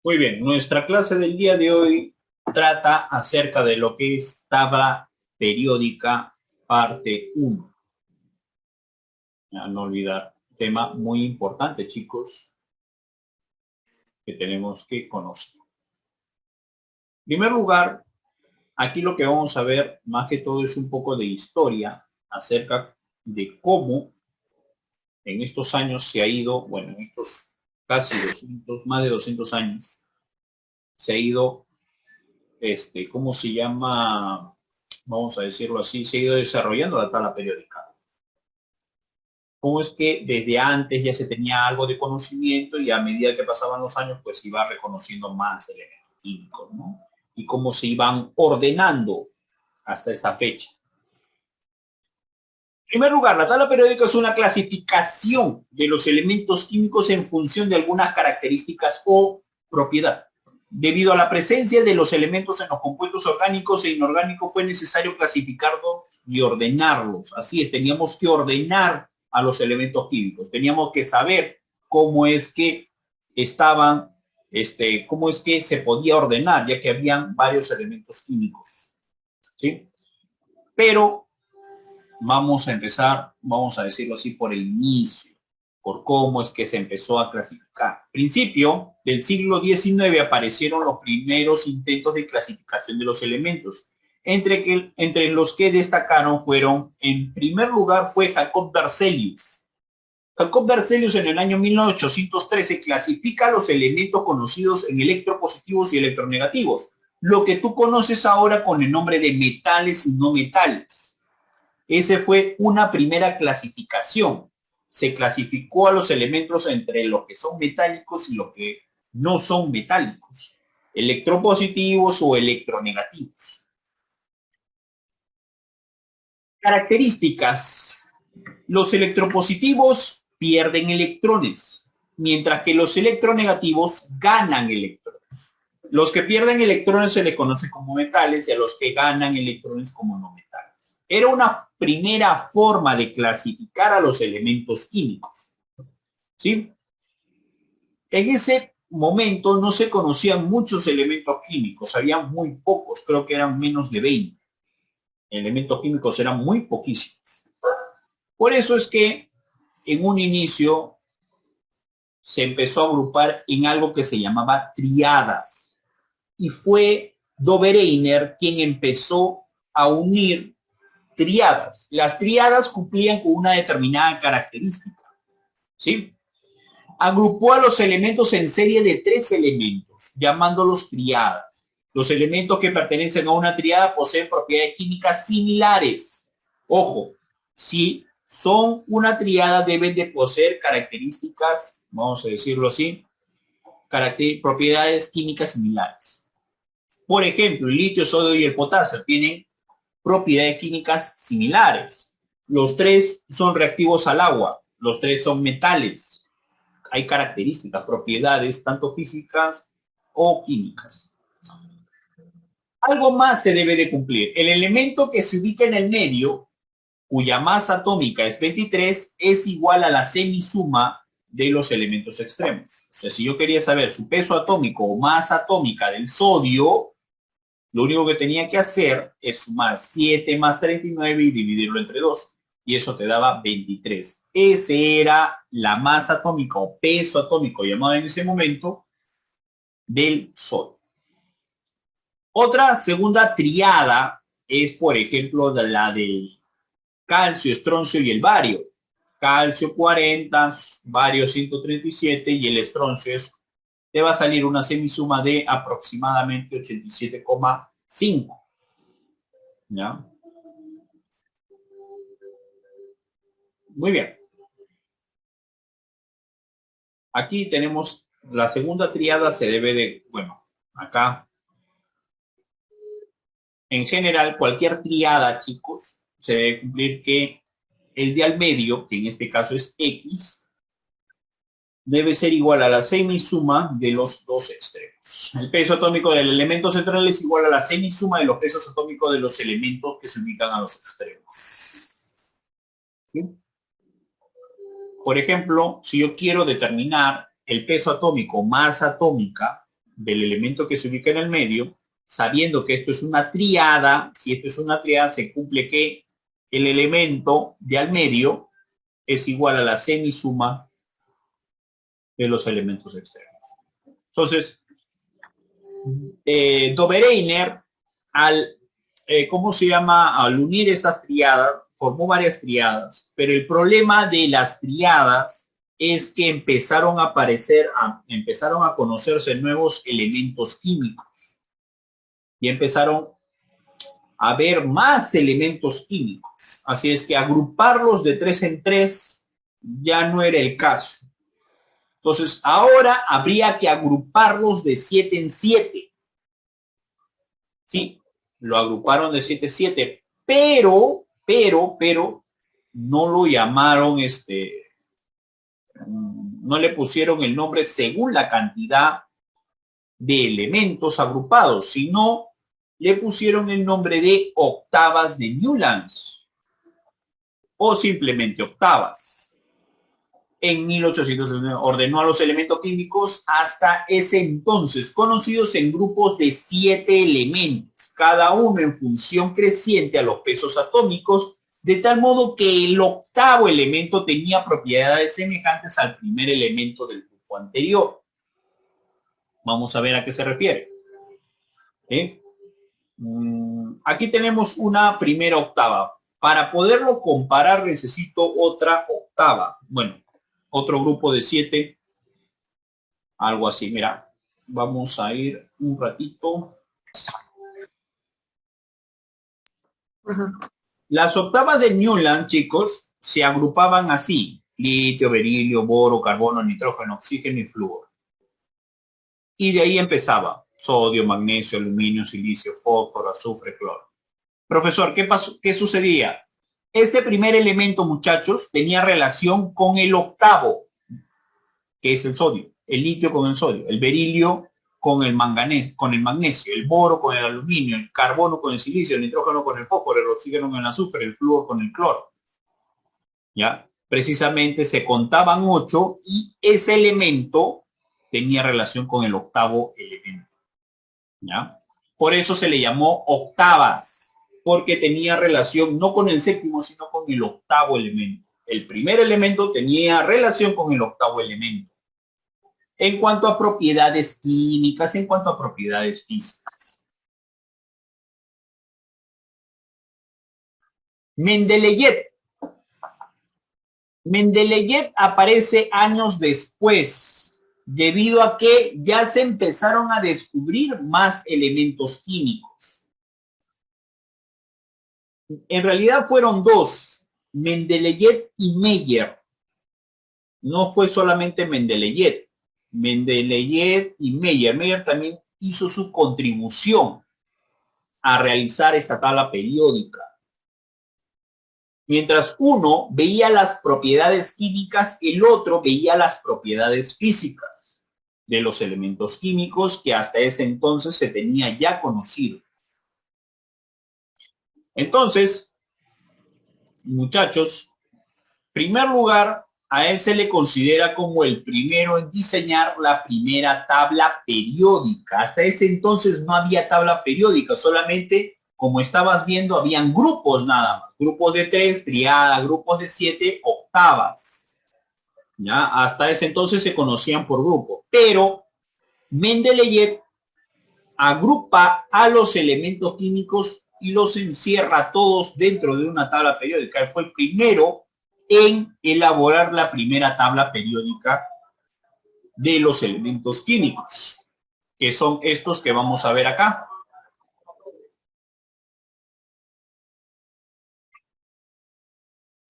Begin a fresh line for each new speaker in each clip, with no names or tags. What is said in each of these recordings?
Muy bien, nuestra clase del día de hoy trata acerca de lo que es tabla periódica parte 1. Ya no olvidar, tema muy importante, chicos, que tenemos que conocer. En primer lugar, aquí lo que vamos a ver más que todo es un poco de historia acerca de cómo en estos años se ha ido, bueno, en estos casi 200, más de 200 años, se ha ido, ¿cómo se llama? Vamos a decirlo así, se ha ido desarrollando la tabla periódica. Cómo es que desde antes ya se tenía algo de conocimiento y a medida que pasaban los años, pues se iba reconociendo más elementos químicos, ¿no? Y cómo se iban ordenando hasta esta fecha. En primer lugar, la tabla periódica es una clasificación de los elementos químicos en función de algunas características o propiedad. Debido a la presencia de los elementos en los compuestos orgánicos e inorgánicos, fue necesario clasificarlos y ordenarlos. Así es, teníamos que ordenar a los elementos químicos. Teníamos que saber cómo es que estaban, cómo es que se podía ordenar, ya que habían varios elementos químicos. ¿Sí? Pero vamos a empezar, vamos a decirlo así, por el inicio, por cómo es que se empezó a clasificar. Al principio del siglo XIX aparecieron los primeros intentos de clasificación de los elementos, entre los que destacaron fueron, en primer lugar, fue Jacob Berzelius. Jacob Berzelius en el año 1813 clasifica los elementos conocidos en electropositivos y electronegativos, lo que tú conoces ahora con el nombre de metales y no metales. Esa fue una primera clasificación. Se clasificó a los elementos entre los que son metálicos y los que no son metálicos, electropositivos o electronegativos. Características. Los electropositivos pierden electrones, mientras que los electronegativos ganan electrones. Los que pierden electrones se les conoce como metales y a los que ganan electrones como no metales. Era una primera forma de clasificar a los elementos químicos. ¿Sí? En ese momento no se conocían muchos elementos químicos, había muy pocos, creo que eran menos de 20. Elementos químicos eran muy poquísimos. Por eso es que en un inicio se empezó a agrupar en algo que se llamaba triadas. Y fue Dobereiner quien empezó a unir triadas. Las triadas cumplían con una determinada característica. ¿Sí? Agrupó a los elementos en serie de 3 elementos, llamándolos triadas. Los elementos que pertenecen a una triada poseen propiedades químicas similares. Ojo, si son una triada deben de poseer características, vamos a decirlo así, propiedades químicas similares. Por ejemplo, el litio, sodio y el potasio tienen propiedades químicas similares. Los 3 son reactivos al agua, los 3 son metales. Hay características, propiedades, tanto físicas o químicas. Algo más se debe de cumplir. El elemento que se ubica en el medio, cuya masa atómica es 23, es igual a la semisuma de los elementos extremos. O sea, si yo quería saber su peso atómico o masa atómica del sodio, lo único que tenía que hacer es sumar 7 más 39 y dividirlo entre 2. Y eso te daba 23. Ese era la masa atómica o peso atómico llamado en ese momento del sodio. Otra segunda triada es, por ejemplo, la del calcio, estroncio y el bario. Calcio 40, bario 137 y el estroncio te va a salir una semisuma de aproximadamente 87,5. ¿Ya? Muy bien. Aquí tenemos la segunda triada, se debe de, bueno, acá. En general, cualquier triada, chicos, se debe cumplir que el de al medio, que en este caso es X, debe ser igual a la semisuma de los dos extremos. El peso atómico del elemento central es igual a la semisuma de los pesos atómicos de los elementos que se ubican a los extremos. ¿Sí? Por ejemplo, si yo quiero determinar el peso atómico, masa atómica del elemento que se ubica en el medio, sabiendo que esto es una triada. Si esto es una triada, se cumple que el elemento de al medio es igual a la semisuma de los elementos externos. Entonces, Dobereiner, ¿cómo se llama? Al unir estas triadas, formó varias triadas, pero el problema de las triadas es que empezaron a conocerse nuevos elementos químicos y empezaron a ver más elementos químicos. Así es que agruparlos de 3 en 3 ya no era el caso. Entonces, ahora habría que agruparlos de 7 en 7. Sí, lo agruparon de 7 en 7, pero no lo llamaron, no le pusieron el nombre según la cantidad de elementos agrupados, sino le pusieron el nombre de octavas de Newlands o simplemente octavas. En 1800 ordenó a los elementos químicos hasta ese entonces conocidos en grupos de 7 elementos, cada uno en función creciente a los pesos atómicos, de tal modo que el octavo elemento tenía propiedades semejantes al primer elemento del grupo anterior. Vamos a ver a qué se refiere. Aquí tenemos una primera octava. Para poderlo comparar necesito otra octava. Bueno, otro grupo de 7, algo así. Mira, vamos a ir un ratito. Las octavas de Newland, chicos, se agrupaban así: litio, berilio, boro, carbono, nitrógeno, oxígeno y flúor. Y de ahí empezaba: sodio, magnesio, aluminio, silicio, fósforo, azufre, cloro. Profesor, ¿qué pasó? ¿Qué sucedía? Este primer elemento, muchachos, tenía relación con el octavo, que es el sodio, el litio con el sodio, el berilio con el magnesio, el boro con el aluminio, el carbono con el silicio, el nitrógeno con el fósforo, el oxígeno con el azufre, el flúor con el cloro. ¿Ya? Precisamente se contaban 8 y ese elemento tenía relación con el octavo elemento. ¿Ya? Por eso se le llamó octavas, porque tenía relación no con el séptimo, sino con el octavo elemento. El primer elemento tenía relación con el octavo elemento. En cuanto a propiedades químicas, en cuanto a propiedades físicas. Mendeleev. Mendeleev aparece años después, debido a que ya se empezaron a descubrir más elementos químicos. En realidad fueron dos, Mendeleev y Meyer. No fue solamente Mendeleev. Mendeleev y Meyer. Meyer también hizo su contribución a realizar esta tabla periódica. Mientras uno veía las propiedades químicas, el otro veía las propiedades físicas de los elementos químicos que hasta ese entonces se tenía ya conocido. Entonces, muchachos, en primer lugar, a él se le considera como el primero en diseñar la primera tabla periódica. Hasta ese entonces no había tabla periódica, solamente, como estabas viendo, habían grupos nada más. Grupos de 3, triada, grupos de 7, octavas. ¿Ya? Hasta ese entonces se conocían por grupo. Pero Mendeleev agrupa a los elementos químicos y los encierra todos dentro de una tabla periódica. Él fue el primero en elaborar la primera tabla periódica de los elementos químicos, que son estos que vamos a ver acá.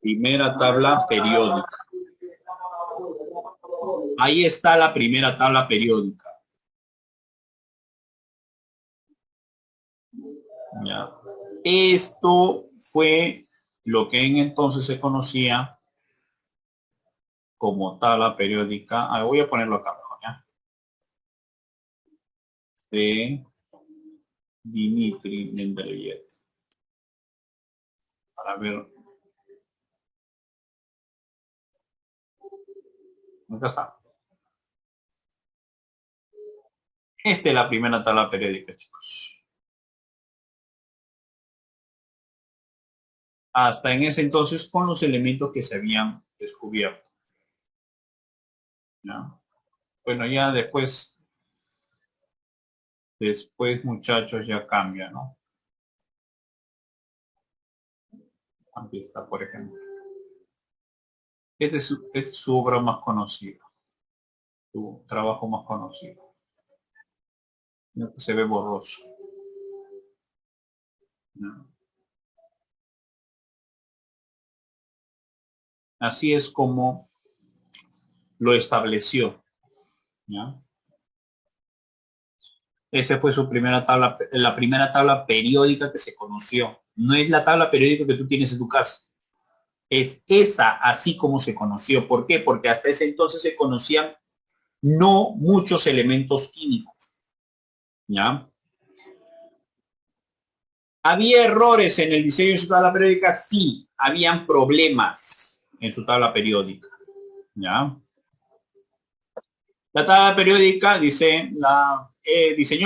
Primera tabla periódica. Ahí está la primera tabla periódica. ¿Ya? Esto fue lo que en entonces se conocía como tabla periódica. Voy a ponerlo acá mejor, ¿ya? De Dmitri Mendeleev. Para ver. Acá está. Esta es la primera tabla periódica, chicos. Hasta en ese entonces con los elementos que se habían descubierto. ¿Ya? Bueno, ya después muchachos ya cambia, ¿no? Aquí está, por ejemplo. Este es su obra más conocida, su trabajo más conocido. Se ve borroso. ¿No? Así es como lo estableció. ¿Ya? Esa fue su primera tabla, la primera tabla periódica que se conoció. No es la tabla periódica que tú tienes en tu casa. Es esa así como se conoció. ¿Por qué? Porque hasta ese entonces se conocían no muchos elementos químicos. ¿Ya? ¿Había errores en el diseño de su tabla periódica? Sí, habían problemas en su tabla periódica. ¿Ya? La tabla periódica, diseñó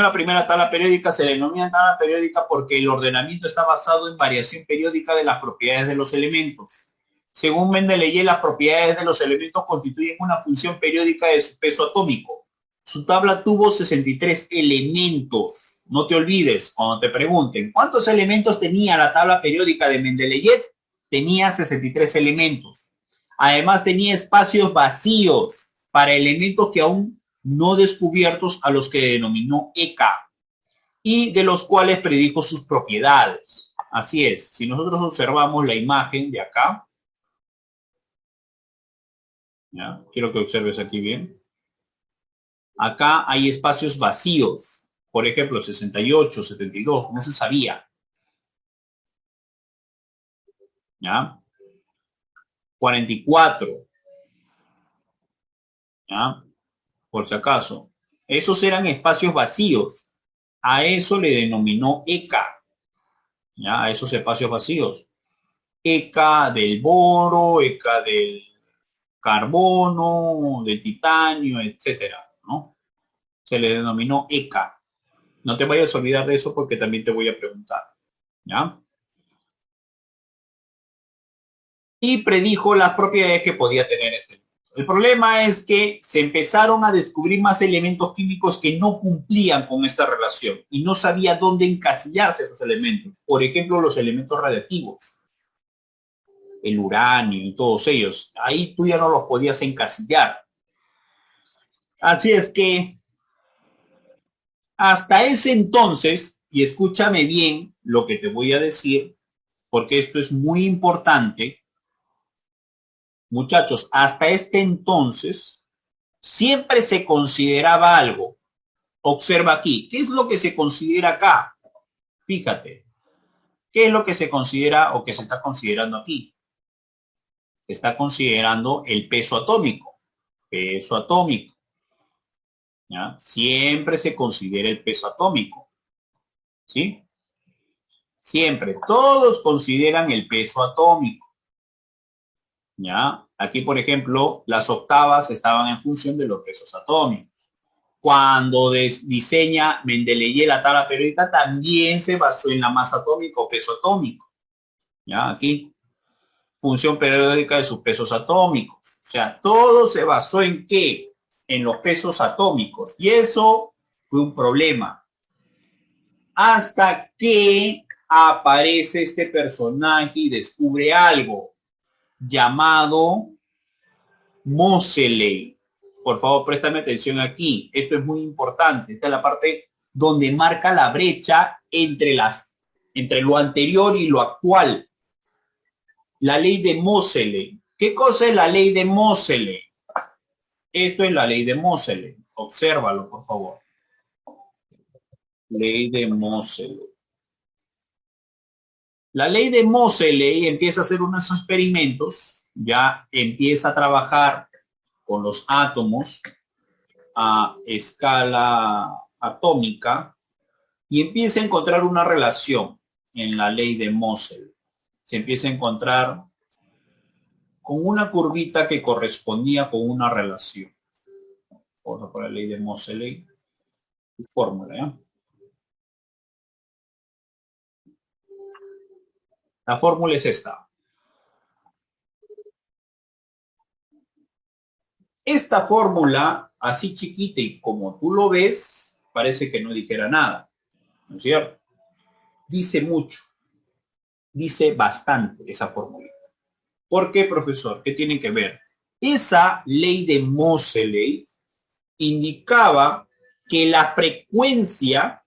la primera tabla periódica, se le denomina tabla periódica porque el ordenamiento está basado en variación periódica de las propiedades de los elementos. Según Mendeleev, las propiedades de los elementos constituyen una función periódica de su peso atómico. Su tabla tuvo 63 elementos. No te olvides, cuando te pregunten, ¿cuántos elementos tenía la tabla periódica de Mendeleev? Tenía 63 elementos. Además tenía espacios vacíos para elementos que aún no descubiertos a los que denominó ECA y de los cuales predijo sus propiedades. Así es, si nosotros observamos la imagen de acá, ¿ya? Quiero que observes aquí bien. Acá hay espacios vacíos, por ejemplo, 68, 72, no se sabía. ¿Ya? 44, ¿ya? Por si acaso. Esos eran espacios vacíos. A eso le denominó ECA, ¿ya? A esos espacios vacíos. ECA del boro, ECA del carbono, del titanio, etcétera, ¿no? Se le denominó ECA. No te vayas a olvidar de eso porque también te voy a preguntar, ¿ya? Y predijo las propiedades que podía tener este. El problema es que se empezaron a descubrir más elementos químicos que no cumplían con esta relación y no sabía dónde encasillarse esos elementos. Por ejemplo, los elementos radiactivos, el uranio y todos ellos. Ahí tú ya no los podías encasillar. Así es que hasta ese entonces, y escúchame bien lo que te voy a decir, porque esto es muy importante, muchachos, hasta este entonces siempre se consideraba algo. Observa aquí, ¿qué es lo que se considera acá? Fíjate, ¿qué es lo que se considera o que se está considerando aquí? Se está considerando el peso atómico. Peso atómico. ¿Ya? Siempre se considera el peso atómico. ¿Sí? Siempre. Todos consideran el peso atómico. ¿Ya? Aquí, por ejemplo, las octavas estaban en función de los pesos atómicos. Cuando diseña Mendeleev la tabla periódica, también se basó en la masa atómica o peso atómico. ¿Ya? Aquí, función periódica de sus pesos atómicos. O sea, todo se basó en qué? En los pesos atómicos. Y eso fue un problema. Hasta que aparece este personaje y descubre algo llamado Moseley. Por favor, préstame atención aquí. Esto es muy importante. Esta es la parte donde marca la brecha entre lo anterior y lo actual. La ley de Moseley. ¿Qué cosa es la ley de Moseley? Esto es la ley de Moseley. Obsérvalo, por favor. Ley de Moseley. La ley de Moseley empieza a hacer unos experimentos, ya empieza a trabajar con los átomos a escala atómica y empieza a encontrar una relación en la ley de Moseley. Se empieza a encontrar con una curvita que correspondía con una relación. Vamos a poner la ley de Moseley. fórmula, ¿ya? La fórmula es esta. Esta fórmula, así chiquita y como tú lo ves, parece que no dijera nada, ¿no es cierto? Dice mucho, dice bastante esa fórmula. ¿Por qué, profesor? ¿Qué tiene que ver? Esa ley de Moseley indicaba que la frecuencia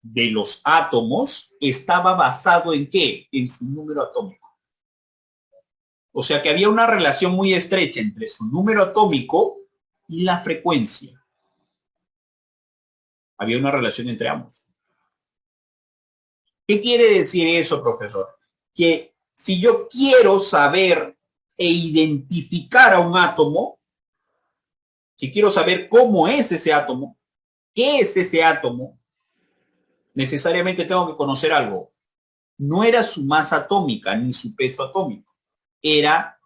de los átomos estaba basado en ¿qué? En su número atómico. O sea que había una relación muy estrecha entre su número atómico y la frecuencia. Había una relación entre ambos. ¿Qué quiere decir eso, profesor? Que si yo quiero saber e identificar a un átomo, si quiero saber cómo es ese átomo, qué es ese átomo, necesariamente tengo que conocer algo. No era su masa atómica ni su peso atómico, era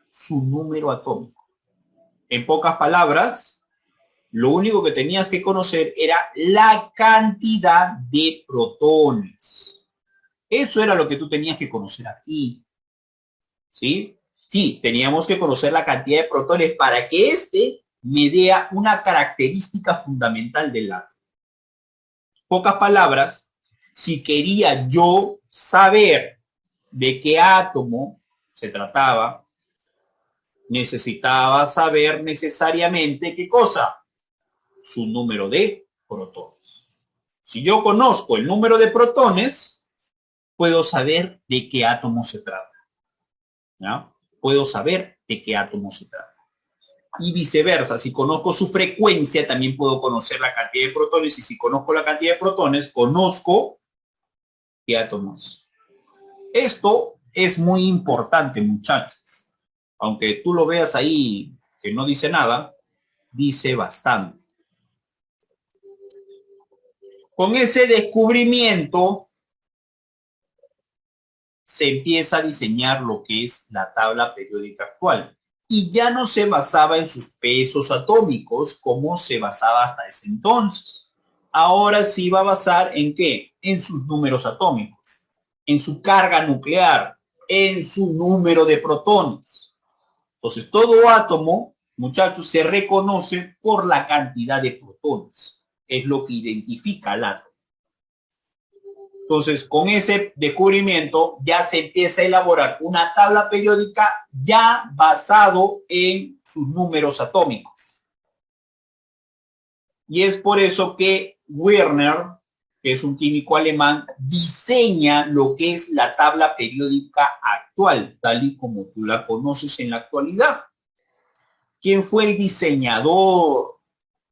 su número atómico. En pocas palabras, lo único que tenías que conocer era la cantidad de protones. Eso era lo que tú tenías que conocer aquí. ¿Sí? Sí, teníamos que conocer la cantidad de protones para que éste me dé una característica fundamental del átomo. Pocas palabras, si quería yo saber de qué átomo se trataba, necesitaba saber necesariamente qué cosa, su número de protones. Si yo conozco el número de protones, puedo saber de qué átomo se trata. ¿Ya? Puedo saber de qué átomo se trata. Y viceversa, si conozco su frecuencia, también puedo conocer la cantidad de protones, y si conozco la cantidad de protones, conozco qué átomos. Esto es muy importante, muchachos. Aunque tú lo veas ahí que no dice nada, dice bastante. Con ese descubrimiento se empieza a diseñar lo que es la tabla periódica actual. Y ya no se basaba en sus pesos atómicos como se basaba hasta ese entonces. Ahora sí va a basar en qué? En sus números atómicos, en su carga nuclear, en su número de protones. Entonces, todo átomo, muchachos, se reconoce por la cantidad de protones. Es lo que identifica al átomo. Entonces, con ese descubrimiento ya se empieza a elaborar una tabla periódica ya basado en sus números atómicos. Y es por eso que Werner, que es un químico alemán, diseña lo que es la tabla periódica actual, tal y como tú la conoces en la actualidad. ¿Quién fue el diseñador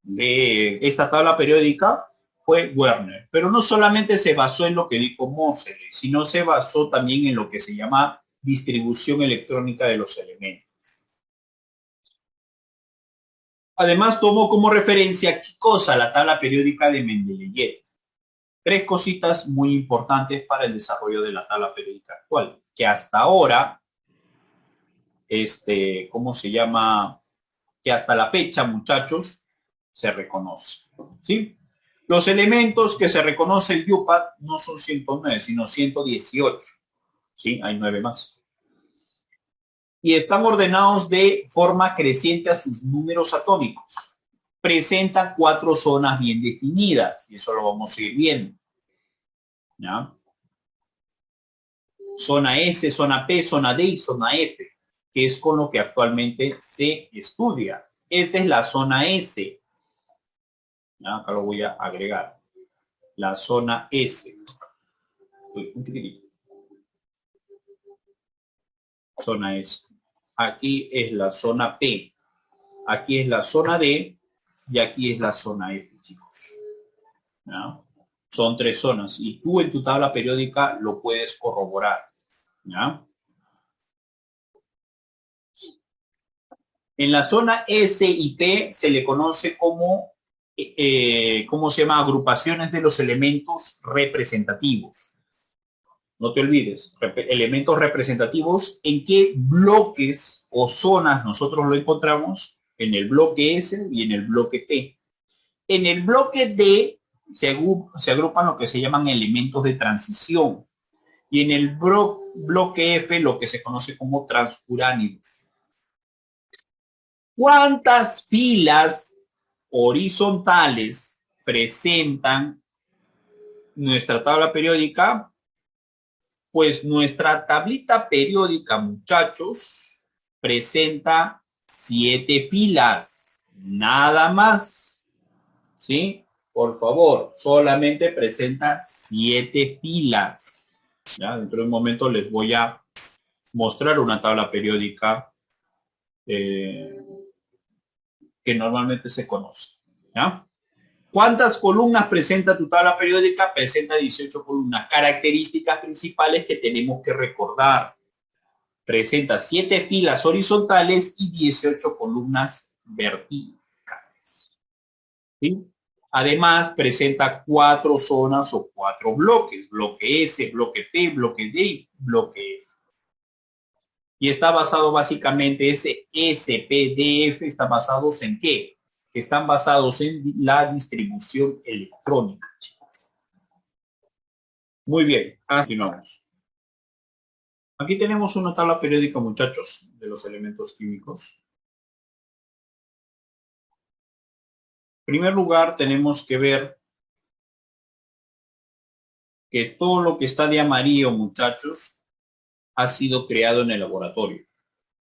de esta tabla periódica? Fue Werner. Pero no solamente se basó en lo que dijo Moseley, sino se basó también en lo que se llama distribución electrónica de los elementos. Además, tomó como referencia, ¿qué cosa? La tabla periódica de Mendeleev. Tres cositas muy importantes para el desarrollo de la tabla periódica actual, que hasta ahora, ¿cómo se llama? Que hasta la fecha, muchachos, se reconoce. ¿Sí? Los elementos que se reconoce el UPAD no son 109, sino 118. ¿Sí? Hay 9 más. Y están ordenados de forma creciente a sus números atómicos. Presentan 4 zonas bien definidas, y eso lo vamos a ir viendo. ¿Ya? Zona S, zona P, zona D y zona F, que es con lo que actualmente se estudia. Esta es la zona S. ¿Ya? Acá lo voy a agregar. La zona S. Zona S. Aquí es la zona P. Aquí es la zona D. Y aquí es la zona F, chicos. ¿Ya? Son 3 zonas. Y tú en tu tabla periódica lo puedes corroborar. ¿Ya? En la zona S y P se le conoce como, ¿cómo se llama? Agrupaciones de los elementos representativos. No te olvides, elementos representativos, ¿en qué bloques o zonas nosotros lo encontramos? En el bloque S y en el bloque P. En el bloque D se agrupan lo que se llaman elementos de transición. Y en el bloque F lo que se conoce como transuránidos. ¿Cuántas filas horizontales presentan nuestra tabla periódica? Pues nuestra tablita periódica, muchachos, presenta 7 filas, nada más. ¿Sí? Por favor, solamente presenta 7 filas. ¿Ya? Dentro de un momento les voy a mostrar una tabla periódica que normalmente se conoce. ¿Ya? ¿Cuántas columnas presenta tu tabla periódica? Presenta 18 columnas. Características principales que tenemos que recordar. Presenta 7 filas horizontales y 18 columnas verticales. ¿Sí? Además, presenta 4 zonas o 4 bloques. Bloque S, bloque P, bloque D y bloque F. Y está basado básicamente, ese SPDF está basados en qué? Están basados en la distribución electrónica, chicos. Muy bien, continuamos. Aquí tenemos una tabla periódica, muchachos, de los elementos químicos. En primer lugar, tenemos que ver que todo lo que está de amarillo, muchachos, ha sido creado en el laboratorio.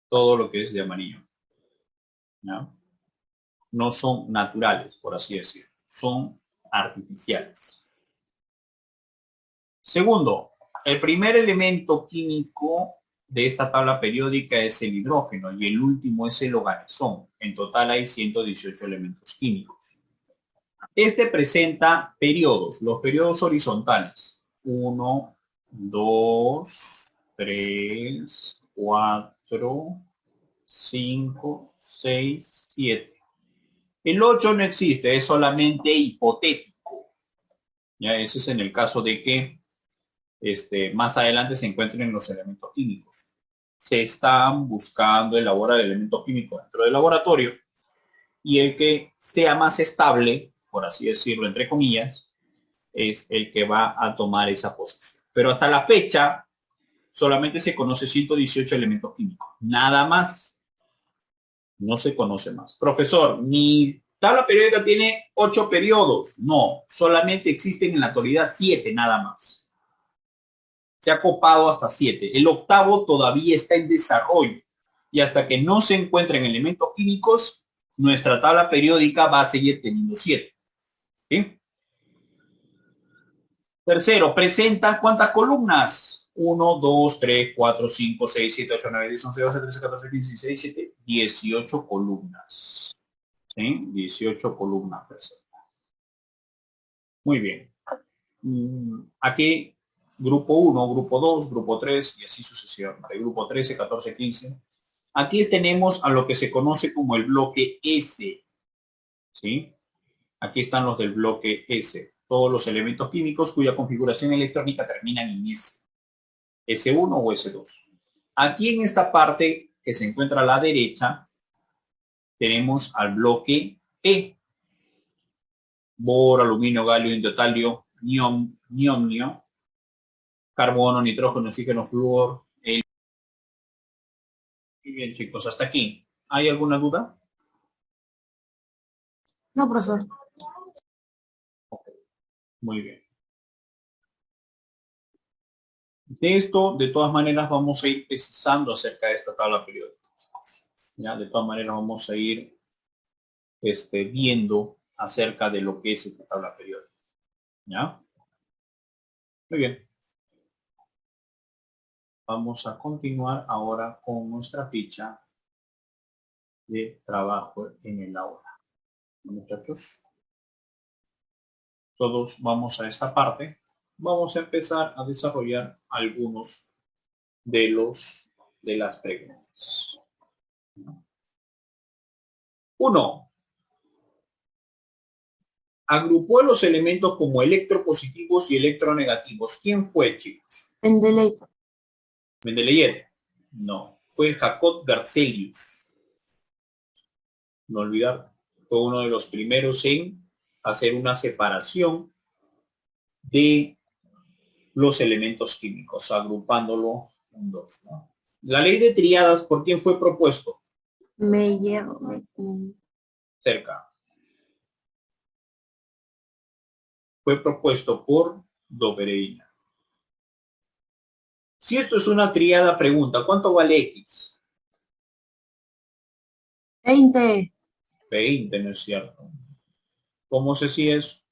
Todo lo que es de amarillo. ¿No? No son naturales, por así decirlo. Son artificiales. Segundo, el primer elemento químico de esta tabla periódica es el hidrógeno y el último es el oganesón. En total hay 118 elementos químicos. Este presenta periodos, los periodos horizontales. 1, 2, 3, 4, 5, 6, 7. El 8 no existe, es solamente hipotético. Ya, ese es en el caso de que más adelante se encuentren los elementos químicos. Se están buscando elaborar elementos químicos dentro del laboratorio y el que sea más estable, por así decirlo, entre comillas, es el que va a tomar esa posición. Pero hasta la fecha solamente se conoce 118 elementos químicos. Nada más. No se conoce más. Profesor, mi tabla periódica tiene 8 periodos. No, solamente existen en la actualidad 7 nada más. Se ha copado hasta 7. El octavo todavía está en desarrollo. Y hasta que no se encuentren elementos químicos, nuestra tabla periódica va a seguir teniendo 7. ¿Sí? Tercero, presenta ¿cuántas columnas? 1, 2, 3, 4, 5, 6, 7, 8, 9, 10, 11, 12, 13, 14, 15, 16, 17, 18 columnas. ¿Sí? 18 columnas presenta. Muy bien. Aquí, grupo 1, grupo 2, grupo 3 y así sucesivamente. Grupo 13, 14, 15. Aquí tenemos a lo que se conoce como el bloque S. ¿Sí? Aquí están los del bloque S. Todos los elementos químicos cuya configuración electrónica terminan en S. S1 o S2. Aquí en esta parte que se encuentra a la derecha, tenemos al bloque E. Boro, aluminio, galio, indotalio, niomnio, carbono, nitrógeno, oxígeno, flúor. Muy bien, chicos, hasta aquí. ¿Hay alguna duda?
No, profesor.
Muy bien. De esto, de todas maneras, vamos a ir precisando acerca de esta tabla periódica. ¿Ya? De todas maneras, vamos a ir viendo acerca de lo que es esta tabla periódica. ¿Ya? Muy bien. Vamos a continuar ahora con nuestra ficha de trabajo en el aula. Muchachos, todos vamos a esta parte. Vamos a empezar a desarrollar algunos de las preguntas. 1. Agrupó los elementos como electropositivos y electronegativos. ¿Quién fue, chicos?
Mendeleev.
¿Mendeleev? No, fue Jacob Berzelius. No olvidar, fue uno de los primeros en hacer una separación de los elementos químicos, agrupándolo en dos, ¿no? La ley de tríadas, ¿por quién fue propuesto?
Meyer.
Cerca. Fue propuesto por Dobereina. Si esto es una tríada, pregunta, ¿cuánto vale X?
20.
20, ¿no es cierto? ¿Cómo sé si es?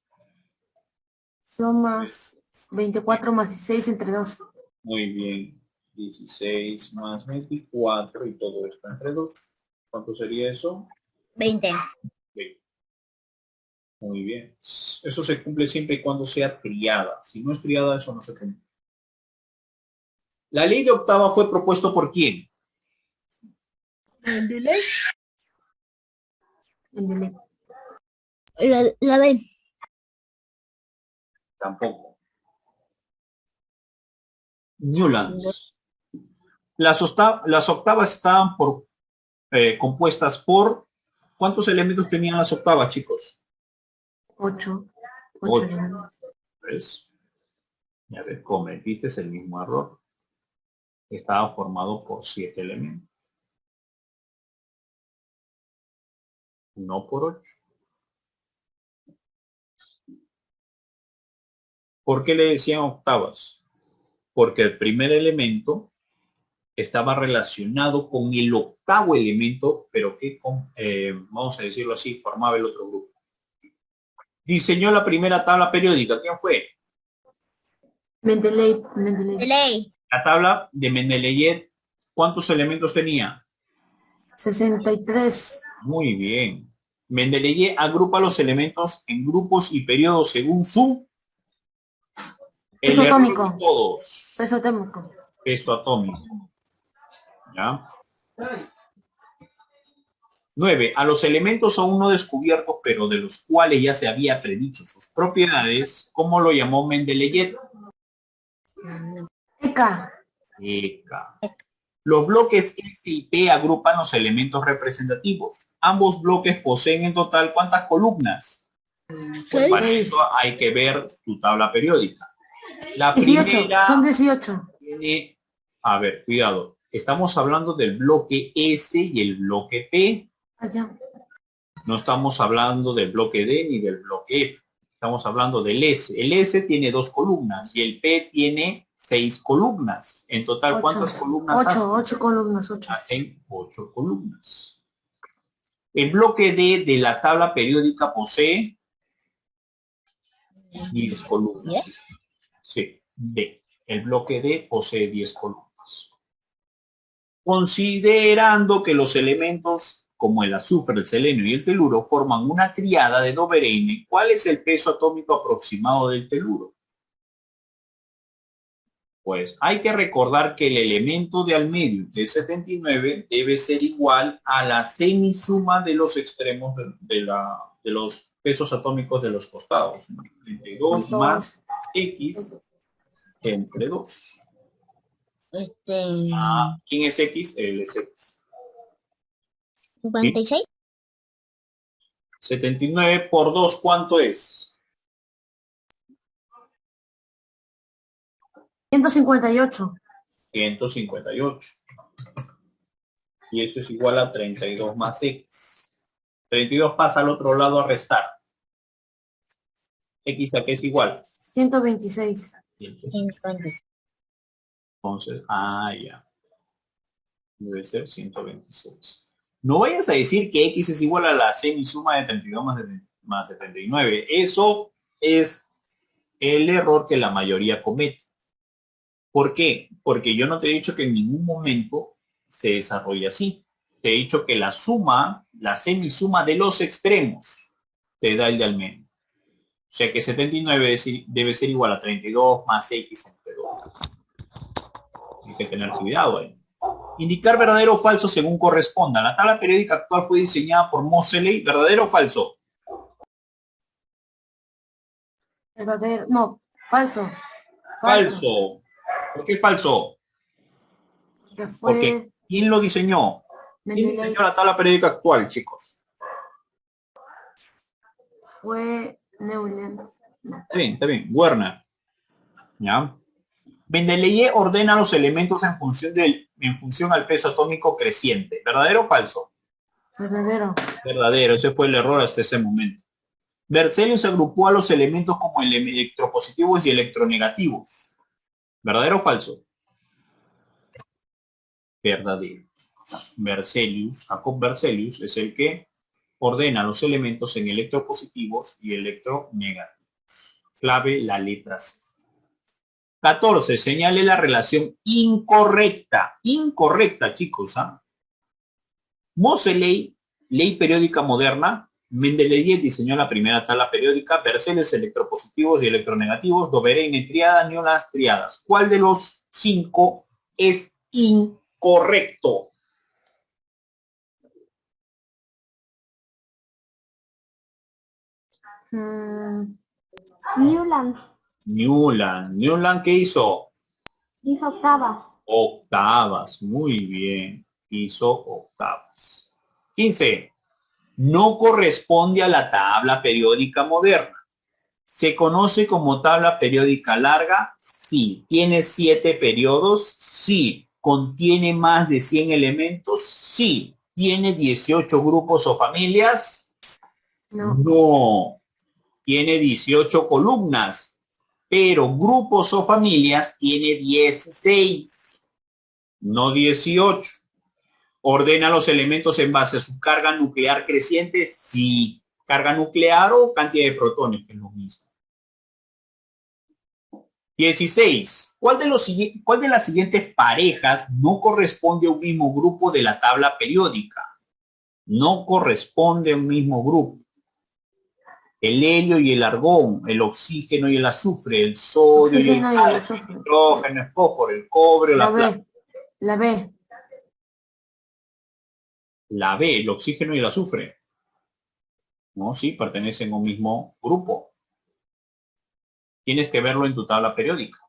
Son más 24 más 16 entre 2.
Muy bien. 16 más 24 y todo esto entre 2. ¿Cuánto sería eso?
20.
20. Muy bien. Eso se cumple siempre y cuando sea triada. Si no es triada, eso no se cumple. La ley de octava fue propuesto por quién?
Mendeley.
Mendeley.
La D.
Tampoco. Newlands. Las octavas estaban compuestas por... ¿Cuántos elementos tenían las octavas, chicos?
8.
8. ¿Ves? Ya ves, cometiste el mismo error. Estaba formado por 7 elementos. No por 8. ¿Por qué le decían octavas? Porque el primer elemento estaba relacionado con el octavo elemento, pero que, vamos a decirlo así, formaba el otro grupo. Diseñó la primera tabla periódica. ¿Quién fue?
Mendeley.
La tabla de Mendeleev, ¿cuántos elementos tenía?
63.
Muy bien. Mendeleev agrupa los elementos en grupos y periodos según su
Peso
error
atómico.
de todos.
Peso atómico.
Peso atómico. ¿Ya? 9. A los elementos aún no descubiertos, pero de los cuales ya se había predicho sus propiedades, ¿cómo lo llamó Mendeleev?
ECA.
ECA. Los bloques X y P agrupan los elementos representativos. Ambos bloques poseen en total ¿cuántas columnas? Pues para eso hay que ver tu tabla periódica. La
18.
primera
Son 18.
tiene, a ver, cuidado. Estamos hablando del bloque S y el bloque P.
Allá.
No estamos hablando del bloque D ni del bloque F. Estamos hablando del S. El S tiene 2 columnas y el P tiene 6 columnas. En total, ¿cuántas columnas hacen?
8 columnas. 8.
Hacen 8 columnas. El bloque D de la tabla periódica posee 10 columnas. Sí, D. El bloque D posee 10 columnas. Considerando que los elementos como el azufre, el selenio y el teluro forman una tríada de Dobereine, ¿cuál es el peso atómico aproximado del teluro? Pues hay que recordar que el elemento de al medio de 79 debe ser igual a la semisuma de los extremos de los pesos atómicos de los costados. 32 más X entre 2. ¿Quién es X? Él es X.
56.
79 por 2, ¿cuánto es?
158.
158. Y eso es igual a 32 más X. 32 pasa al otro lado a restar. X a qué es igual.
126.
Entonces, ya. Debe ser 126. No vayas a decir que X es igual a la semisuma de 32 más 79. Eso es el error que la mayoría comete. ¿Por qué? Porque yo no te he dicho que en ningún momento se desarrolla así. Te he dicho que la suma, la semisuma de los extremos, te da el de al medio. O sea que 79 debe ser igual a 32 más X entre 2. Hay que tener cuidado ahí. Indicar verdadero o falso según corresponda. La tabla periódica actual fue diseñada por Moseley. ¿Verdadero o falso?
Verdadero. No, falso.
Falso. ¿Por qué falso? Porque ¿quién lo diseñó? ¿Quién diseñó la tabla periódica actual, chicos?
Fue Neuland.
Está bien. Werner. ¿Ya? Mendeleev ordena los elementos en función al peso atómico creciente. ¿Verdadero o falso?
Verdadero.
Verdadero. Ese fue el error hasta ese momento. Berzelius agrupó a los elementos como electropositivos y electronegativos. ¿Verdadero o falso? Verdadero. Jacob Berzelius es el que ordena los elementos en electropositivos y electronegativos. Clave la letra C. 14. Señale la relación incorrecta. Incorrecta, chicos. Moseley, ley periódica moderna. Mendeleev diseñó la primera tabla periódica. Berzelius, electropositivos y electronegativos. Dobereine, triada, Newlands, triadas. ¿Cuál de los 5 es incorrecto?
Newland
Newland, ¿qué hizo?
hizo octavas.
Octavas, muy bien. Hizo octavas. 15. No corresponde a la tabla periódica moderna. ¿Se conoce como tabla periódica larga? Sí. ¿Tiene 7 periodos? Sí. ¿Contiene más de 100 elementos? Sí. ¿Tiene 18 grupos o familias?
No.
No. Tiene 18 columnas, pero grupos o familias tiene 16, no 18. ¿Ordena los elementos en base a su carga nuclear creciente? Sí. ¿Carga nuclear o cantidad de protones? Que es lo mismo. 16. ¿Cuál de las siguientes parejas no corresponde a un mismo grupo de la tabla periódica? No corresponde a un mismo grupo. El helio y el argón, el oxígeno y el azufre, el sodio y el calcio, el nitrógeno, el fósforo, el cobre o la plata.
La B.
La B, el oxígeno y el azufre. No, sí, pertenecen a un mismo grupo. Tienes que verlo en tu tabla periódica.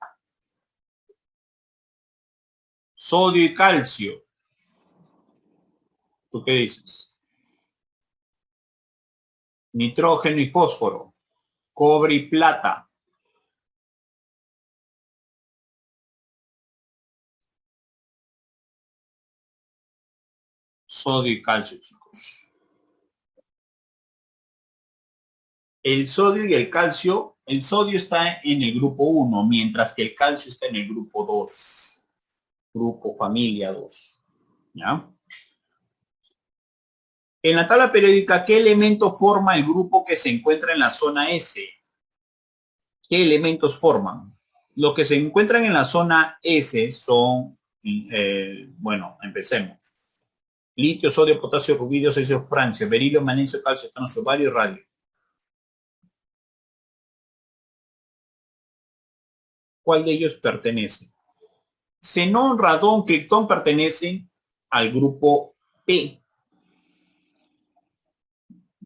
Sodio y calcio. ¿Tú qué dices? Nitrógeno y fósforo. Cobre y plata. Sodio y calcio, chicos. El sodio y el calcio, el sodio está en el grupo 1, mientras que el calcio está en el grupo 2. Grupo familia 2. ¿Ya? En la tabla periódica, ¿qué elemento forma el grupo que se encuentra en la zona S? ¿Qué elementos forman? Los que se encuentran en la zona S son, bueno, empecemos. Litio, sodio, potasio, rubidio, cesio, francio, berilio, magnesio, calcio, estroncio, bario y radio. ¿Cuál de ellos pertenece? Xenón, radón, criptón pertenecen al grupo P.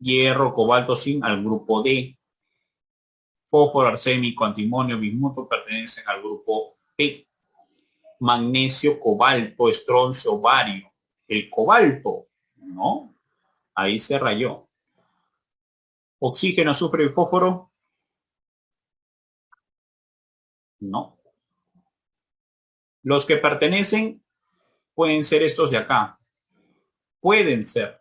Hierro, cobalto, zinc al grupo D. Fósforo, arsénico, antimonio, bismuto pertenecen al grupo P. Magnesio, cobalto, estroncio, bario. El cobalto, ¿no? Ahí se rayó. Oxígeno, azufre y fósforo. No. Los que pertenecen pueden ser estos de acá. Pueden ser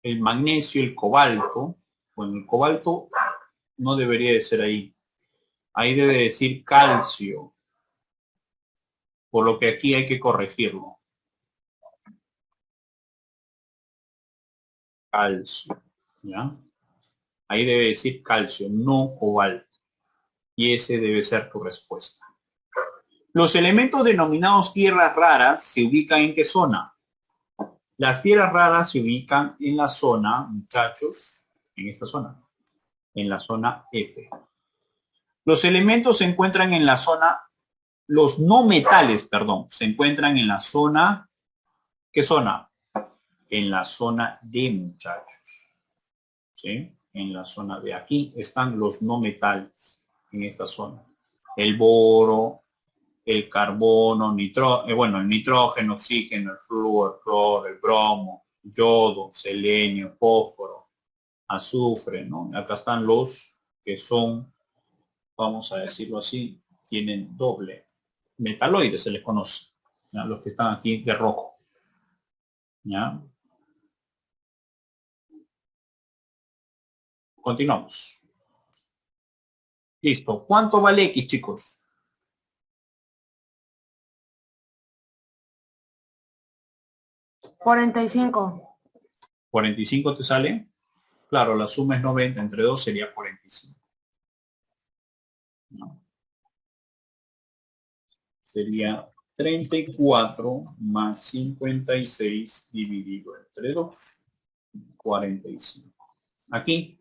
el magnesio, el cobalto. Bueno, el cobalto no debería de ser ahí. Ahí debe decir calcio. Por lo que aquí hay que corregirlo. Calcio. ¿Ya? Ahí debe decir calcio, no cobalto. Y ese debe ser tu respuesta. Los elementos denominados tierras raras se ubican en qué zona? Las tierras raras se ubican en la zona, muchachos, en esta zona, en la zona F. Los elementos se encuentran en la zona, los no metales, perdón, se encuentran en la zona, ¿qué zona? En la zona D, muchachos. ¿Sí? En la zona de aquí están los no metales, en esta zona. El boro, el carbono, el nitrógeno, oxígeno, el flúor, el cloro, el bromo, yodo, selenio, fósforo, azufre, ¿no? Acá están los que son, vamos a decirlo así, tienen doble metaloides, se les conoce, ¿ya? Los que están aquí de rojo, ¿ya? Continuamos. Listo. ¿Cuánto vale X, chicos?
45.
45 te sale. Claro, la suma es 90, entre 2 sería 45. ¿No? Sería 34 más 56 dividido entre 2. 45. Aquí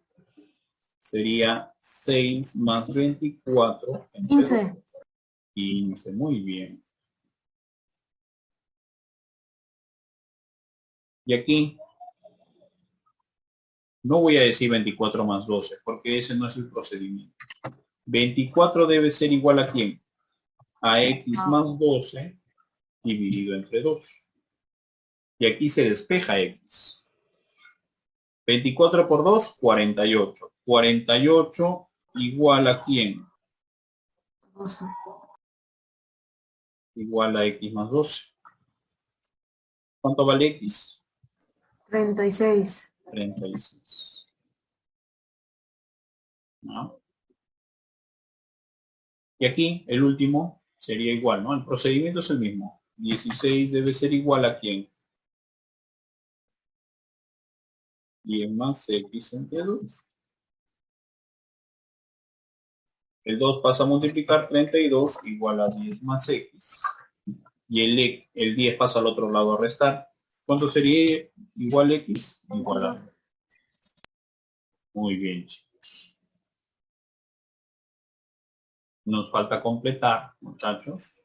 sería 6 más 24 entre 2.
15.
15, muy bien. Y aquí no voy a decir 24 más 12, porque ese no es el procedimiento. 24 debe ser igual a ¿quién? A X más 12 dividido entre 2. Y aquí se despeja X. 24 por 2, 48. 48 igual a ¿quién?
12.
Igual a X más 12. ¿Cuánto vale X?
36.
36. ¿No? Y aquí el último sería igual, ¿no? El procedimiento es el mismo. 16 debe ser igual a ¿quién? 10 más X entre 2. El 2 pasa a multiplicar 32 igual a 10 más X. Y el 10 pasa al otro lado a restar. ¿Cuánto sería igual a X? Igual a... Muy bien, chicos. Nos falta completar, muchachos.